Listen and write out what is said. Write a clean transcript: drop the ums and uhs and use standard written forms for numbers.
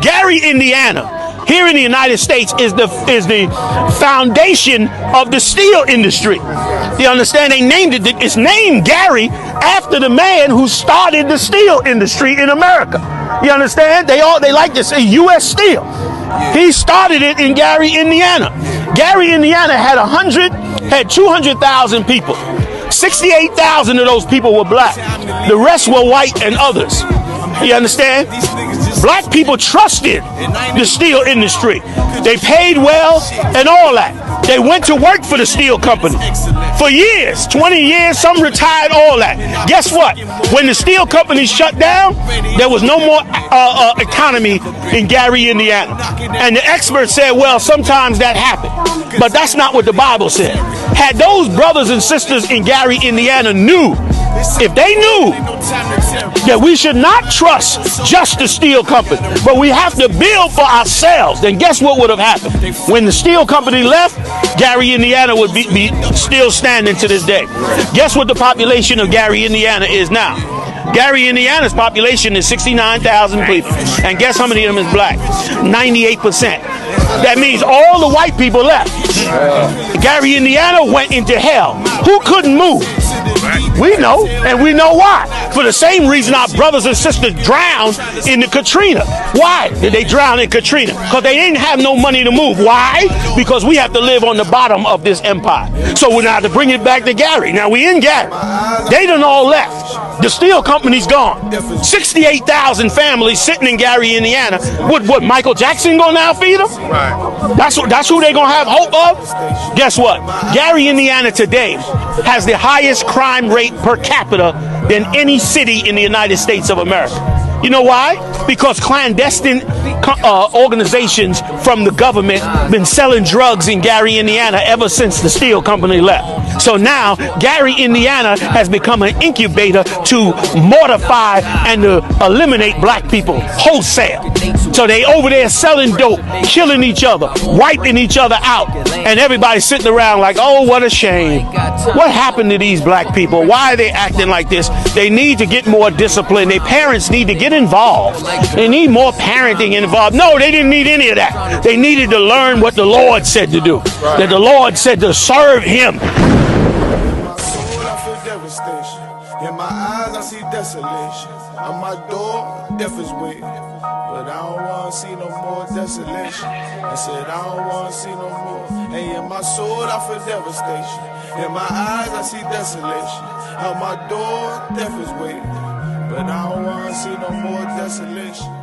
Gary, Indiana, here in the United States, is the foundation of the steel industry. You understand? They named it. It's named Gary after the man who started the steel industry in America. You understand? They like to say U.S. Steel. He started it in Gary, Indiana. Gary, Indiana had 200,000 people. 68,000 of those people were black. The rest were white and others. You understand? Black people trusted the steel industry. They paid well and all that. They went to work for the steel company for years, 20 years, some retired, all that. Guess what? When the steel company shut down, there was no more economy in Gary, Indiana. And the experts said, well, sometimes that happened. But that's not what the Bible said. Had those brothers and sisters in Gary, Indiana knew, if they knew that we should not trust just the steel company, but we have to build for ourselves, then guess what would have happened? When the steel company left, Gary, Indiana would be still standing to this day. Guess what the population of Gary, Indiana is now? Gary, Indiana's population is 69,000 people. And guess how many of them is black? 98%. That means all the white people left. Gary, Indiana went into hell. Who couldn't move? We know, and we know why. For the same reason our brothers and sisters drowned in the Katrina. Why did they drown in Katrina? Because they didn't have no money to move. Why? Because we have to live on the bottom of this empire. So we now have to bring it back to Gary. Now we in Gary. They done all left. The steel company's gone. 68,000 families sitting in Gary, Indiana. What Michael Jackson gonna now feed them? Right. That's who they gonna have hope of? Guess what? Gary, Indiana today has the highest crime rate per capita than any city in the United States of America. You know why? Because clandestine organizations from the government been selling drugs in Gary, Indiana ever since the steel company left. So now Gary, Indiana has become an incubator to mortify and to eliminate black people wholesale. So they over there selling dope, killing each other, wiping each other out, and everybody's sitting around like, oh, what a shame. What happened to these black people? Why are they acting like this? They need to get more discipline. Their parents need to get involved. They need more parenting involved. No, they didn't need any of that. They needed to learn what the Lord said to do. That the Lord said to serve Him. In my eyes, I see desolation. On my door, death is waiting. But I don't want to see no more desolation. I said, I don't want to see no more. And in my soul, I feel devastation. In my eyes, I see desolation. On my door, death is waiting. But I don't want to see no more desolation.